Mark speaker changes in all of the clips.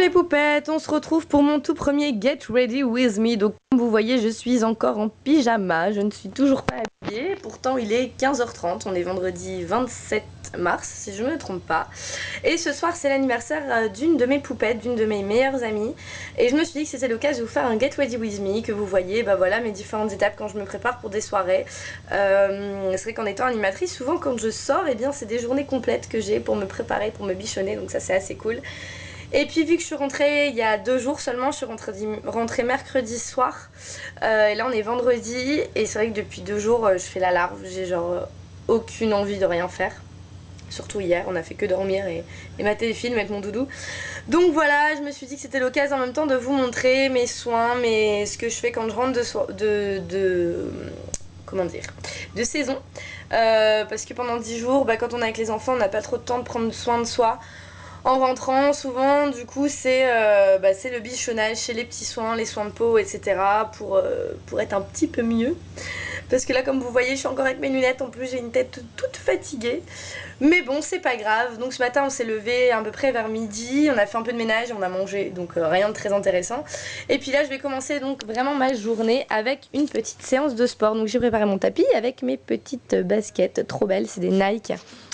Speaker 1: les poupettes, on se retrouve pour mon tout premier Get Ready With Me. Donc comme vous voyez, je suis encore en pyjama, je ne suis toujours pas habillée. Pourtant il est 15h30, on est vendredi 27 mars si je ne me trompe pas. Et ce soir c'est l'anniversaire d'une de mes poupettes, d'une de mes meilleures amies. Et je me suis dit que c'était l'occasion de vous faire un Get Ready With Me, que vous voyez voilà, mes différentes étapes quand je me prépare pour des soirées. C'est vrai qu'en étant animatrice, souvent quand je sors, eh bien c'est des journées complètes que j'ai pour me préparer, pour me bichonner, donc ça c'est assez cool. Et puis vu que je suis rentrée il y a 2 jours seulement, je suis rentrée mercredi soir. Et là on est vendredi et c'est vrai que depuis 2 jours je fais la larve, j'ai genre aucune envie de rien faire. Surtout hier, on a fait que dormir et mater des films avec mon doudou. Donc voilà, je me suis dit que c'était l'occasion en même temps de vous montrer mes soins, ce que je fais quand je rentre comment dire, de saison. Parce que pendant 10 jours, quand on est avec les enfants, on n'a pas trop de temps de prendre soin de soi. En rentrant, souvent, du coup, c'est le bichonnage chez les petits soins, les soins de peau, etc. pour être un petit peu mieux. Parce que là, comme vous voyez, je suis encore avec mes lunettes. En plus, j'ai une tête toute fatiguée. Mais bon, c'est pas grave. Donc ce matin, on s'est levé à peu près vers midi. On a fait un peu de ménage, on a mangé. Donc rien de très intéressant. Et puis là, je vais commencer donc vraiment ma journée avec une petite séance de sport. Donc j'ai préparé mon tapis avec mes petites baskets trop belles. C'est des Nike.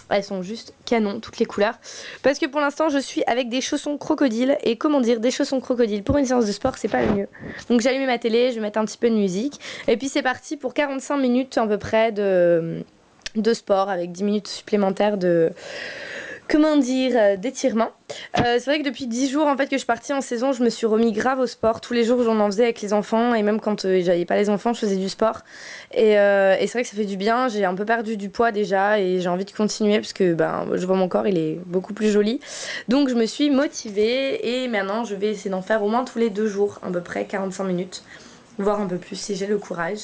Speaker 1: Elles sont juste canon, toutes les couleurs. Parce que pour l'instant, je suis avec des chaussons crocodiles. Et comment dire, des chaussons crocodiles pour une séance de sport, c'est pas le mieux. Donc j'ai allumé ma télé, je vais mettre un petit peu de musique. Et puis c'est parti pour 45 minutes à peu près de sport avec 10 minutes supplémentaires d'étirement. C'est vrai que depuis 10 jours en fait que je suis partie en saison, je me suis remis grave au sport. Tous les jours j'en faisais avec les enfants et même quand j'avais pas les enfants, je faisais du sport. Et c'est vrai que ça fait du bien. J'ai un peu perdu du poids déjà et j'ai envie de continuer parce que je vois mon corps, il est beaucoup plus joli. Donc je me suis motivée et maintenant je vais essayer d'en faire au moins tous les 2 jours, à peu près 45 minutes. Voire un peu plus si j'ai le courage.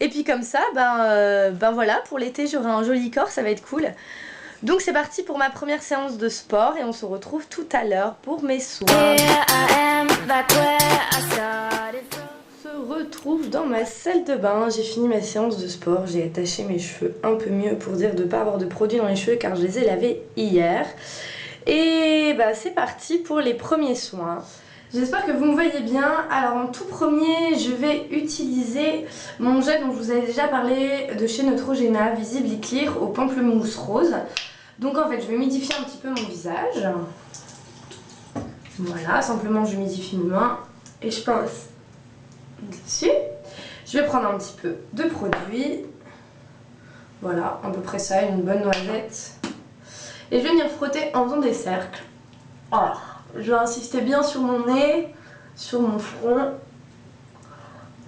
Speaker 1: Et puis comme ça, voilà, pour l'été j'aurai un joli corps, ça va être cool. Donc c'est parti pour ma première séance de sport et on se retrouve tout à l'heure pour mes soins. On se retrouve dans ma salle de bain, j'ai fini ma séance de sport, j'ai attaché mes cheveux un peu mieux pour dire de ne pas avoir de produits dans les cheveux car je les ai lavés hier. Et c'est parti pour les premiers soins. J'espère que vous me voyez bien. Alors en tout premier, je vais utiliser mon gel dont je vous avais déjà parlé de chez Neutrogena, Visible et Clear au pamplemousse rose. Donc en fait, je vais humidifier un petit peu mon visage. Voilà, simplement j'humidifie mes mains et je pince dessus. Je vais prendre un petit peu de produit. Voilà, à peu près ça, une bonne noisette. Et je vais venir frotter en faisant des cercles. Voilà. Je vais insister bien sur mon nez, sur mon front.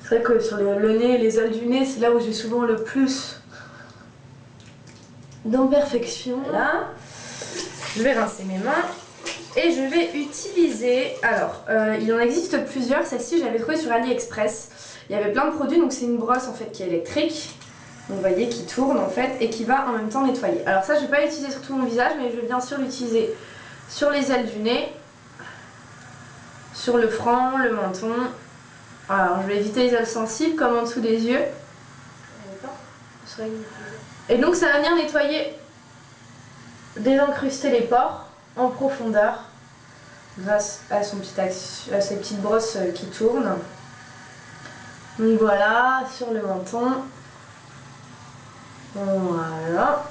Speaker 1: C'est vrai que sur le nez, les ailes du nez, c'est là où j'ai souvent le plus d'imperfections. Là, je vais rincer mes mains et je vais utiliser... Alors, il en existe plusieurs. Celle-ci, je l'avais trouvée sur AliExpress. Il y avait plein de produits, donc c'est une brosse en fait qui est électrique. Donc, vous voyez, qui tourne en fait et qui va en même temps nettoyer. Alors ça, je ne vais pas l'utiliser sur tout mon visage, mais je vais bien sûr l'utiliser sur les ailes du nez, sur le front, le menton. Alors je vais éviter les zones sensibles comme en dessous des yeux. Et donc ça va venir nettoyer, désencruster les pores en profondeur grâce à ses petites brosses qui tournent. Donc voilà, sur le menton. Voilà.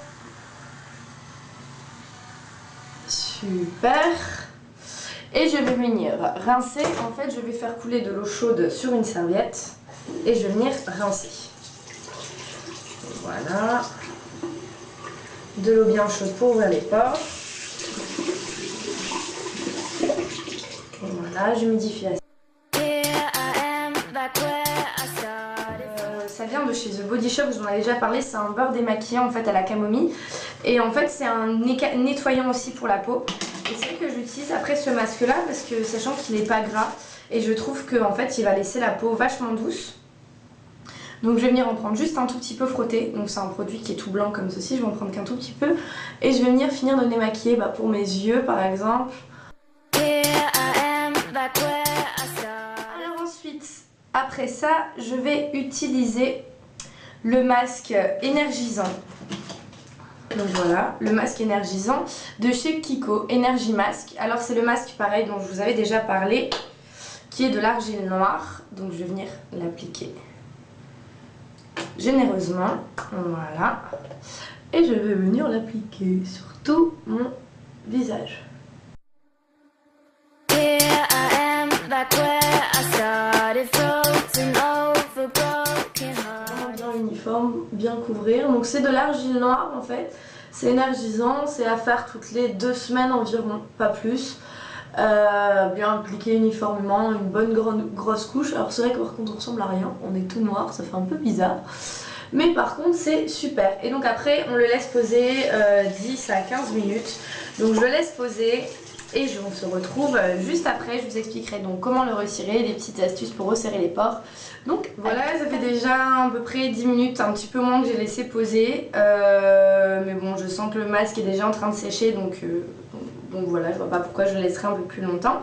Speaker 1: Super. Et je vais venir rincer, en fait je vais faire couler de l'eau chaude sur une serviette et je vais venir rincer. Voilà. De l'eau bien chaude pour ouvrir les pores. Voilà, j'humidifie assez. Ça vient de chez The Body Shop, je vous en avais déjà parlé, c'est un beurre démaquillant en fait à la camomille. Et en fait c'est un nettoyant aussi pour la peau. Et c'est vrai que j'utilise après ce masque là parce que sachant qu'il n'est pas gras et je trouve qu'en fait il va laisser la peau vachement douce. Donc je vais venir en prendre juste un tout petit peu frotté. Donc c'est un produit qui est tout blanc comme ceci, je vais en prendre qu'un tout petit peu. Et je vais venir finir de démaquiller pour mes yeux par exemple. Alors ensuite, après ça, je vais utiliser le masque énergisant. Donc voilà, le masque énergisant de chez Kiko, Energy Mask. Alors c'est le masque pareil dont je vous avais déjà parlé, qui est de l'argile noire. Donc je vais venir l'appliquer généreusement, voilà. Et je vais venir l'appliquer sur tout mon visage. Bien uniforme, bien couvrir. Donc c'est de l'argile noire en fait. C'est énergisant, c'est à faire toutes les 2 semaines environ, pas plus. Bien appliquer uniformément, une bonne grosse couche. Alors c'est vrai que par contre on ressemble à rien, on est tout noir, ça fait un peu bizarre. Mais par contre c'est super. Et donc après on le laisse poser 10 à 15 minutes. Donc je le laisse poser et on se retrouve juste après. Je vous expliquerai donc comment le retirer, des petites astuces pour resserrer les pores. Donc voilà, ça fait déjà à peu près 10 minutes, un petit peu moins que j'ai laissé poser. Mais bon, je sens que le masque est déjà en train de sécher, donc voilà, je vois pas pourquoi je le laisserai un peu plus longtemps.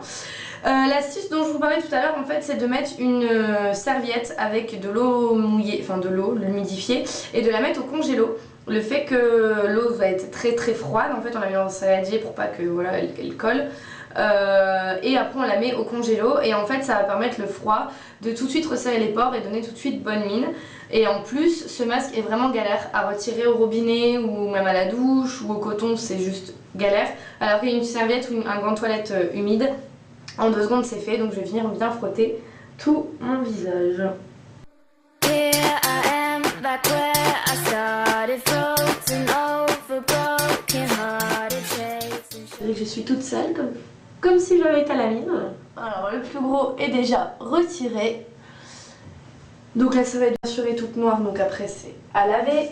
Speaker 1: L'astuce dont je vous parlais tout à l'heure en fait, c'est de mettre une serviette avec de l'eau mouillée, enfin de l'eau, l'humidifier, et de la mettre au congélo. Le fait que l'eau va être très très froide, en fait on la met dans un saladier pour pas que voilà, elle colle. Et après on la met au congélo et en fait ça va permettre le froid de tout de suite resserrer les pores et donner tout de suite bonne mine. Et en plus ce masque est vraiment galère à retirer au robinet ou même à la douche ou au coton, c'est juste galère. Alors qu'il y a une serviette ou un gant de toilette humide, en 2 secondes c'est fait. Donc je vais venir bien frotter tout mon visage. Je suis toute seule comme si j'avais été à la mine. Alors le plus gros est déjà retiré. Donc la serviette bien sûr est toute noire, donc après c'est à laver.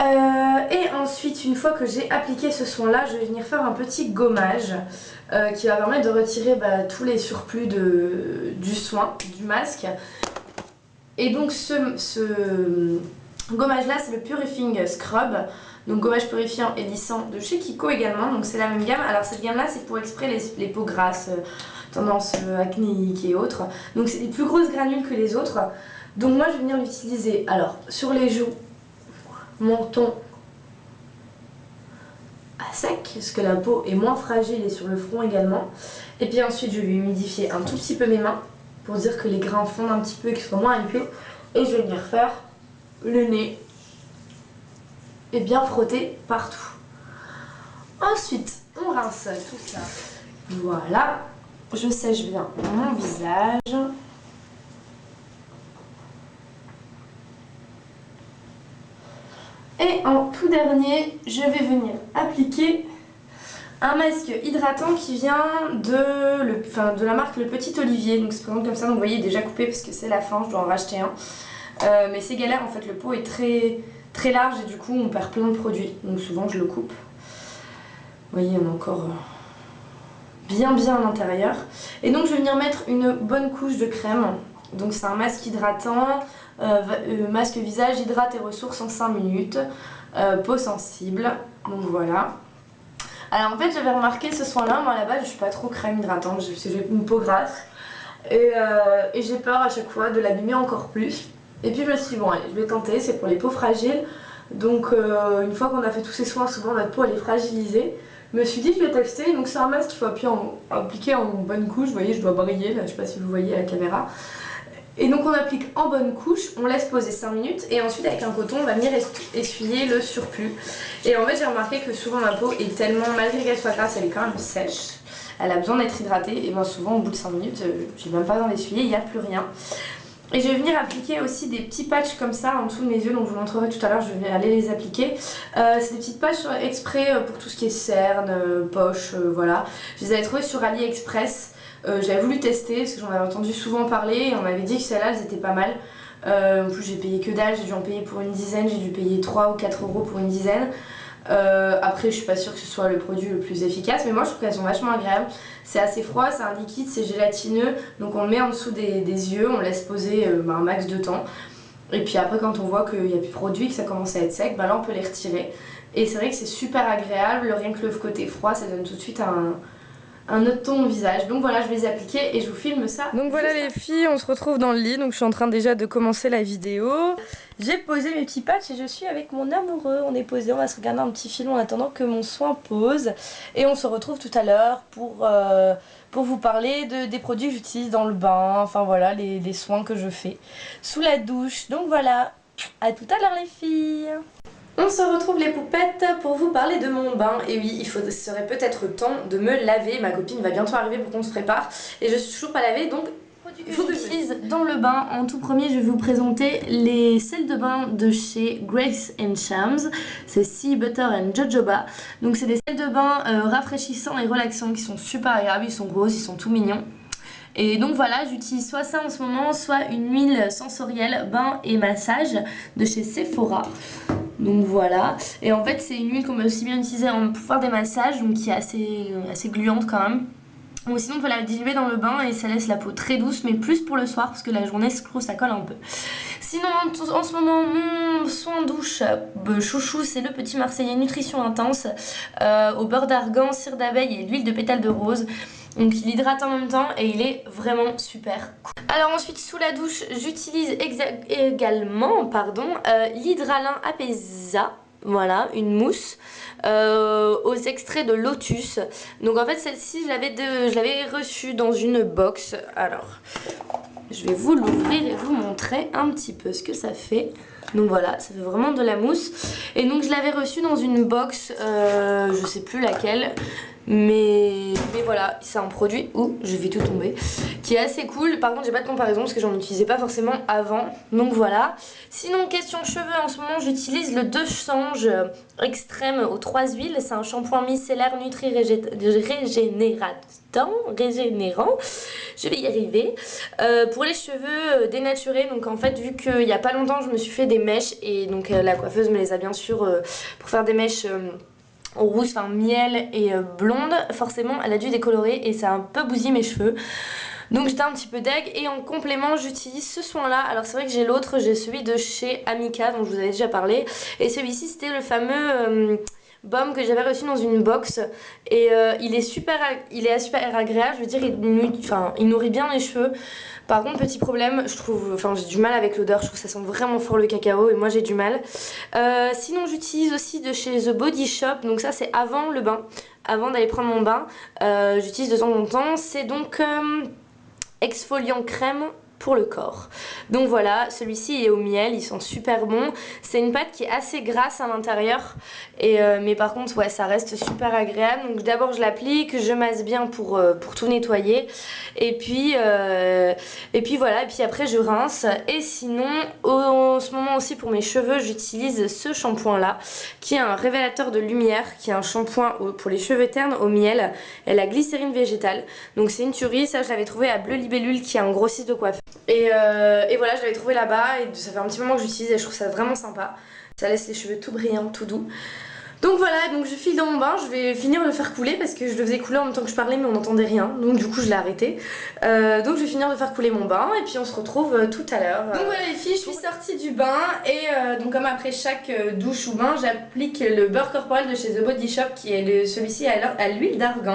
Speaker 1: Et ensuite une fois que j'ai appliqué ce soin là, je vais venir faire un petit gommage qui va permettre de retirer tous les surplus du soin, du masque. Et donc ce gommage là c'est le Purifying Scrub. Donc gommage purifiant et lissant de chez Kiko également, donc c'est la même gamme. Alors cette gamme là c'est pour exprès les peaux grasses, tendance acnéique et autres. Donc c'est des plus grosses granules que les autres. Donc moi je vais venir l'utiliser alors sur les joues, menton à sec, parce que la peau est moins fragile, et sur le front également. Et puis ensuite je vais humidifier un tout petit peu mes mains pour dire que les grains fondent un petit peu et qu'ils soient moins épais. Et je vais venir faire le nez et bien frotter partout. Ensuite, on rince tout ça. Voilà, je sèche bien mon visage. Et en tout dernier, je vais venir appliquer un masque hydratant qui vient de la marque Le Petit Olivier. Donc c'est présente comme ça, donc vous voyez déjà coupé parce que c'est la fin, je dois en racheter un. Mais c'est galère en fait, le pot est très large et du coup on perd plein de produits, donc souvent je le coupe. Vous voyez, on a encore bien à l'intérieur. Et donc je vais venir mettre une bonne couche de crème. Donc c'est un masque hydratant, masque visage, hydrate et ressource en 5 minutes, peau sensible, donc voilà. Alors en fait j'avais remarqué ce soin là, moi à la base je suis pas trop crème hydratante, parce que j'ai une peau grasse et j'ai peur à chaque fois de l'abîmer encore plus. Et puis je me suis dit bon allez, je vais tenter, c'est pour les peaux fragiles. Donc une fois qu'on a fait tous ces soins, souvent notre peau elle est fragilisée. Je me suis dit je vais tester, donc c'est un masque qu'il faut appliquer en bonne couche. Vous voyez je dois briller là, je sais pas si vous voyez à la caméra. Et donc on applique en bonne couche, on laisse poser 5 minutes et ensuite avec un coton on va venir essuyer le surplus. Et en fait j'ai remarqué que souvent ma peau est tellement, malgré qu'elle soit grasse, elle est quand même sèche. Elle a besoin d'être hydratée et moi souvent au bout de 5 minutes, j'ai même pas besoin d'essuyer, il n'y a plus rien. Et je vais venir appliquer aussi des petits patchs comme ça en dessous de mes yeux, donc je vous montrerai tout à l'heure, je vais aller les appliquer. C'est des petites patchs exprès pour tout ce qui est cernes, poches, voilà. Je les avais trouvées sur AliExpress. J'avais voulu tester parce que j'en avais entendu souvent parler et on m'avait dit que celles-là elles étaient pas mal. En plus j'ai payé que dalle, j'ai dû en payer pour une dizaine, j'ai dû payer 3 ou 4 euros pour une dizaine. Après je suis pas sûre que ce soit le produit le plus efficace, mais moi je trouve qu'elles sont vachement agréables. C'est assez froid, c'est un liquide, c'est gélatineux, donc on le met en dessous des yeux, on laisse poser un max de temps. Et puis après quand on voit qu'il n'y a plus de produit, que ça commence à être sec, là on peut les retirer. Et c'est vrai que c'est super agréable, rien que le côté froid ça donne tout de suite un un autre ton au visage. Donc voilà, je vais les appliquer et je vous filme ça. Donc voilà les filles, on se retrouve dans le lit. Donc je suis en train déjà de commencer la vidéo. J'ai posé mes petits patchs et je suis avec mon amoureux. On est posé, on va se regarder un petit film en attendant que mon soin pose. Et on se retrouve tout à l'heure pour vous parler des produits que j'utilise dans le bain. Enfin voilà, les soins que je fais sous la douche. Donc voilà, à tout à l'heure les filles. On se retrouve les poupettes pour vous parler de mon bain. Et oui, il serait peut-être temps de me laver. Ma copine va bientôt arriver pour qu'on se prépare. Et je suis toujours pas lavée, donc il faut que j'utilise dans le bain. En tout premier, je vais vous présenter les sels de bain de chez Grace Shams. C'est Sea Butter and Jojoba. Donc c'est des sels de bain rafraîchissants et relaxants qui sont super agréables. Ils sont roses, ils sont tout mignons. Et donc voilà, j'utilise soit ça en ce moment, soit une huile sensorielle bain et massage de chez Sephora. Donc voilà, et en fait c'est une huile qu'on peut aussi bien utiliser pour faire des massages, donc qui est assez gluante quand même. Ou sinon on peut la diluer dans le bain et ça laisse la peau très douce, mais plus pour le soir parce que la journée je trouve ça colle un peu. Sinon en ce moment mon soin douche chouchou c'est le petit Marseillais Nutrition Intense au beurre d'argan, cire d'abeille et l'huile de pétales de rose. Donc il hydrate en même temps et il est vraiment super cool. Alors ensuite sous la douche j'utilise également l'hydralin Apesa. Voilà, une mousse aux extraits de lotus. Donc en fait celle-ci je l'avais reçue dans une box. Alors je vais vous l'ouvrir et vous montrer un petit peu ce que ça fait. Donc voilà, ça fait vraiment de la mousse. Et donc je l'avais reçue dans une box, je sais plus laquelle. Mais voilà, c'est un produit où je vais tout tomber, qui est assez cool. Par contre j'ai pas de comparaison parce que j'en utilisais pas forcément avant. Donc voilà. Sinon question cheveux, en ce moment j'utilise le De Change extrême aux 3 huiles. C'est un shampoing micellaire régénérant. Je vais y arriver. Pour les cheveux dénaturés, donc en fait vu qu'il y a pas longtemps je me suis fait des mèches. Et donc la coiffeuse me les a bien sûr pour faire des mèches rouge, enfin miel et blonde, forcément elle a dû décolorer et ça a un peu bousillé mes cheveux. Donc j'étais un petit peu deg et en complément j'utilise ce soin là. Alors c'est vrai que j'ai l'autre, j'ai celui de chez Amica dont je vous avais déjà parlé. Et celui-ci c'était le fameux baume que j'avais reçu dans une box. Et il est super agréable, je veux dire il nourrit bien les cheveux. Par contre petit problème, je trouve, j'ai du mal avec l'odeur, je trouve que ça sent vraiment fort le cacao et moi j'ai du mal. Sinon j'utilise aussi de chez The Body Shop, donc ça c'est avant le bain, avant d'aller prendre mon bain. J'utilise de temps en temps, c'est donc exfoliant crème pour le corps. Donc voilà, celui-ci il est au miel, il sent super bon. C'est une pâte qui est assez grasse à l'intérieur, mais par contre ouais ça reste super agréable. Donc d'abord je l'applique, je masse bien pour tout nettoyer. Et puis voilà, et puis après je rince. Et sinon en ce moment aussi pour mes cheveux j'utilise ce shampoing là, qui est un révélateur de lumière, qui est un shampoing pour les cheveux ternes au miel et la glycérine végétale. Donc c'est une tuerie, ça je l'avais trouvé à Bleu Libellule qui est un grossiste de coiffure. Et voilà, je l'avais trouvé là-bas et ça fait un petit moment que j'utilise et je trouve ça vraiment sympa. Ça laisse les cheveux tout brillants, tout doux. Donc voilà, donc je file dans mon bain, je vais finir de le faire couler parce que je le faisais couler en même temps que je parlais mais on n'entendait rien. Donc du coup je l'ai arrêté. Donc je vais finir de faire couler mon bain et puis on se retrouve tout à l'heure. Donc voilà les filles, je suis sortie du bain et donc comme après chaque douche ou bain, j'applique le beurre corporel de chez The Body Shop qui est celui-ci à l'huile d'argan.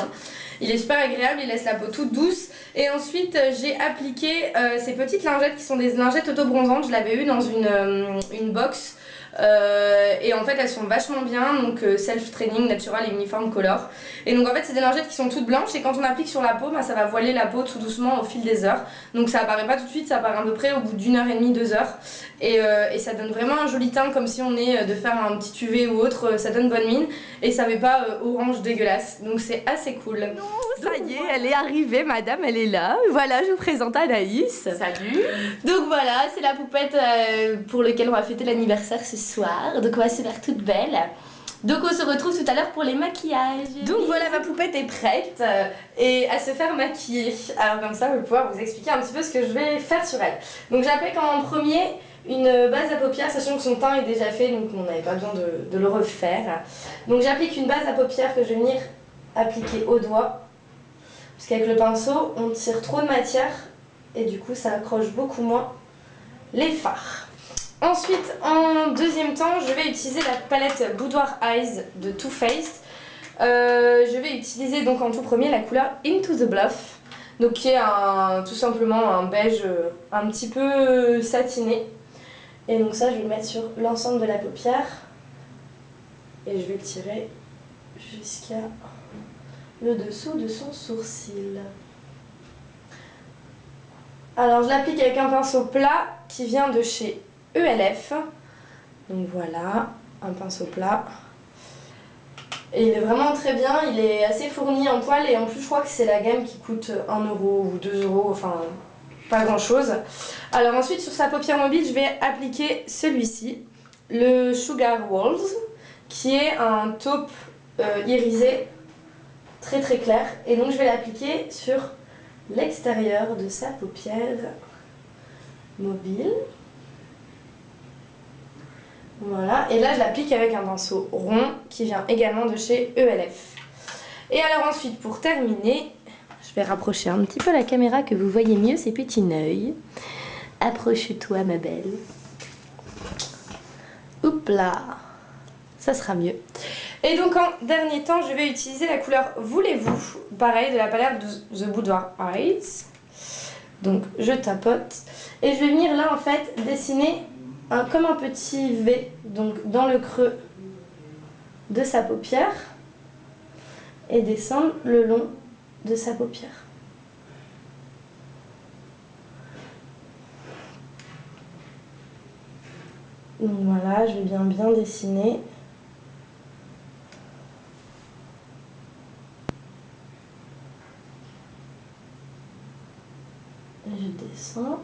Speaker 1: Il est super agréable, il laisse la peau toute douce. Et ensuite j'ai appliqué ces petites lingettes qui sont des lingettes auto-bronzantes. Je l'avais eu dans une box. Et en fait elles sont vachement bien, donc self-training, natural et uniforme color. Et donc en fait c'est des lingettes qui sont toutes blanches et quand on applique sur la peau, ça va voiler la peau tout doucement au fil des heures. Donc ça apparaît pas tout de suite, ça apparaît à peu près au bout d'1h30, 2 heures. Et ça donne vraiment un joli teint comme si on est de faire un petit UV ou autre, ça donne bonne mine. Et ça fait pas orange dégueulasse, donc c'est assez cool. Non, ça y est, elle est arrivée madame, elle est là. Voilà, je vous présente Anaïs. Salut. Donc voilà, c'est la poupette pour laquelle on va fêter l'anniversaire ce soir. Donc on va se faire toute belle. Donc on se retrouve tout à l'heure pour les maquillages. Donc voilà, ma poupette est prête et à se faire maquiller. Alors comme ça, je vais pouvoir vous expliquer un petit peu ce que je vais faire sur elle. Donc j'applique en premier une base à paupières, sachant que son teint est déjà fait, donc on n'avait pas besoin de le refaire. Donc j'applique une base à paupières que je vais venir appliquer au doigt. Parce qu'avec le pinceau, on tire trop de matière et du coup ça accroche beaucoup moins les fards. Ensuite, en deuxième temps, je vais utiliser la palette Boudoir Eyes de Too Faced. Je vais utiliser donc en tout premier la couleur Into the Bluff, donc qui est tout simplement un beige un petit peu satiné. Et donc ça je vais le mettre sur l'ensemble de la paupière et je vais le tirer jusqu'à le dessous de son sourcil. Alors je l'applique avec un pinceau plat qui vient de chez ELF. Donc voilà, un pinceau plat. Et il est vraiment très bien, il est assez fourni en poils et en plus je crois que c'est la gamme qui coûte 1 euro ou 2 euros, enfin pas grand chose. Alors ensuite sur sa paupière mobile je vais appliquer celui-ci, le Sugar Walls, qui est un taupe irisé très très clair. Et donc je vais l'appliquer sur l'extérieur de sa paupière mobile. Voilà, et là je l'applique avec un pinceau rond qui vient également de chez ELF. Et alors ensuite pour terminer, je vais rapprocher un petit peu la caméra que vous voyez mieux ses petits œils. Approche-toi ma belle. Oups là, ça sera mieux. Et donc en dernier temps je vais utiliser la couleur Voulez-vous, pareil de la palette de The Boudoir Eyes. Donc je tapote et je vais venir là en fait dessiner comme un petit V, donc dans le creux de sa paupière et descendre le long de sa paupière. Donc voilà, je vais bien dessiner. Et je descends.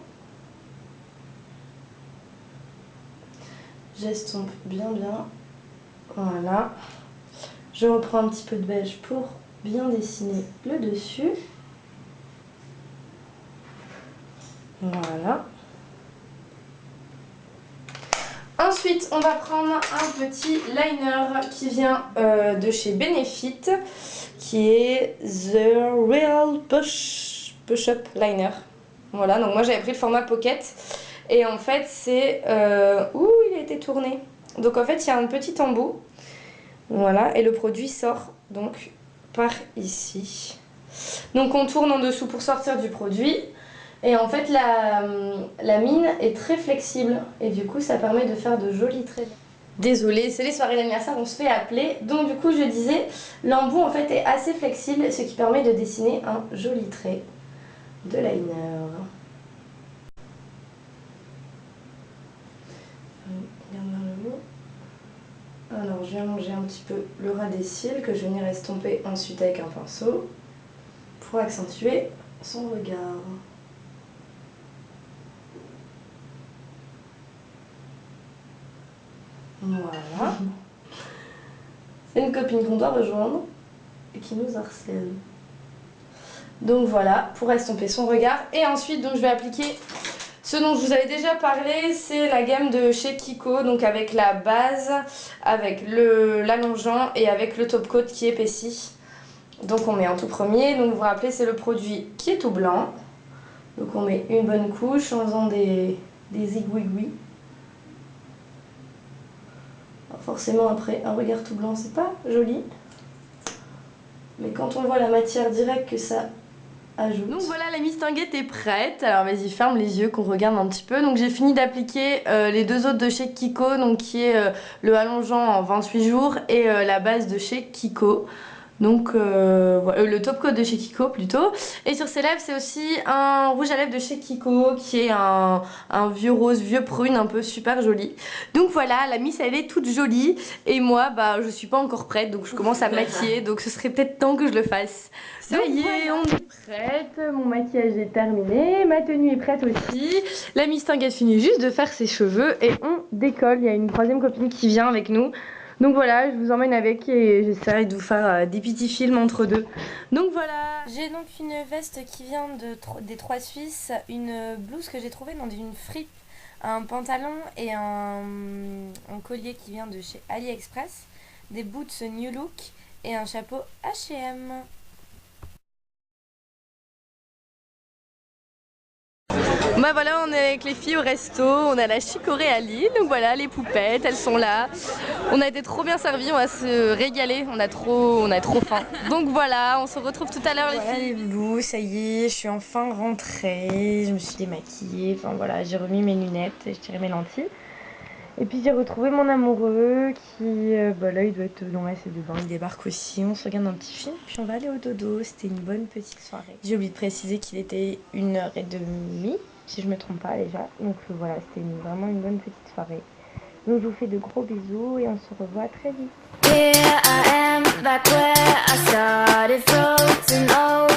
Speaker 1: J'estompe bien. Voilà. Je reprends un petit peu de beige pour bien dessiner le dessus. Voilà. Ensuite, on va prendre un petit liner qui vient de chez Benefit, qui est The Real Push-Up Liner. Voilà, donc moi j'avais pris le format Pocket. Et en fait, c'est... Ouh, il a été tourné. Donc en fait, il y a un petit embout. Voilà, et le produit sort donc par ici. Donc on tourne en dessous pour sortir du produit. Et en fait, la mine est très flexible. Et du coup, ça permet de faire de jolis traits. Désolée, c'est les soirées d'anniversaire, on se fait appeler. Donc du coup, je disais, l'embout en fait est assez flexible, ce qui permet de dessiner un joli trait de liner. Alors je vais allonger un petit peu le ras des cils que je vais venir estomper ensuite avec un pinceau pour accentuer son regard. Voilà. C'est une copine qu'on doit rejoindre et qui nous harcèle. Donc voilà, pour estomper son regard. Et ensuite, donc, je vais appliquer ce dont je vous avais déjà parlé, c'est la gamme de chez Kiko, donc avec la base, avec l'allongeant et avec le top coat qui épaissit. Donc on met en tout premier, donc vous vous rappelez, c'est le produit qui est tout blanc. Donc on met une bonne couche en faisant des zigouigouis. Forcément après un regard tout blanc c'est pas joli, mais quand on voit la matière directe que ça ajoute. Donc voilà, la mistinguette est prête. Alors vas-y, ferme les yeux qu'on regarde un petit peu. Donc j'ai fini d'appliquer les deux autres de chez Kiko, donc qui est le allongeant en 28 jours et la base de chez Kiko. Donc voilà, le top coat de chez Kiko plutôt. Et sur ses lèvres, c'est aussi un rouge à lèvres de chez Kiko qui est un vieux rose, vieux prune, un peu super joli. Donc voilà, la miss elle est toute jolie. Et moi, bah je suis pas encore prête, donc je commence à me maquiller. Donc ce serait peut-être temps que je le fasse. Ça y est, on est prête. Mon maquillage est terminé. Ma tenue est prête aussi. La mistinguette finit juste de faire ses cheveux et on décolle. Il y a une troisième copine qui vient avec nous. Donc voilà, je vous emmène avec et j'essaierai de vous faire des petits films entre deux. Donc voilà. J'ai donc une veste qui vient des Trois Suisses, une blouse que j'ai trouvée dans une fripe, un pantalon et un collier qui vient de chez AliExpress, des boots New Look et un chapeau H&M. Bah voilà, on est avec les filles au resto, on a la chicorée à Lille, donc voilà, les poupettes, elles sont là. On a été trop bien servis, on va se régaler, on a trop faim. Donc voilà, on se retrouve tout à l'heure les filles. Les loulous, ça y est, je suis enfin rentrée, je me suis démaquillée, enfin voilà, j'ai remis mes lunettes, j'ai tiré mes lentilles. Et puis j'ai retrouvé mon amoureux qui, bah là il doit être dans la salle de bain, il débarque aussi, on se regarde un petit film, puis on va aller au dodo, c'était une bonne petite soirée. J'ai oublié de préciser qu'il était 1h30, si je me trompe pas déjà, donc voilà, c'était vraiment une bonne petite soirée. Donc je vous fais de gros bisous et on se revoit très vite. Here I am, back where I started, frozen over.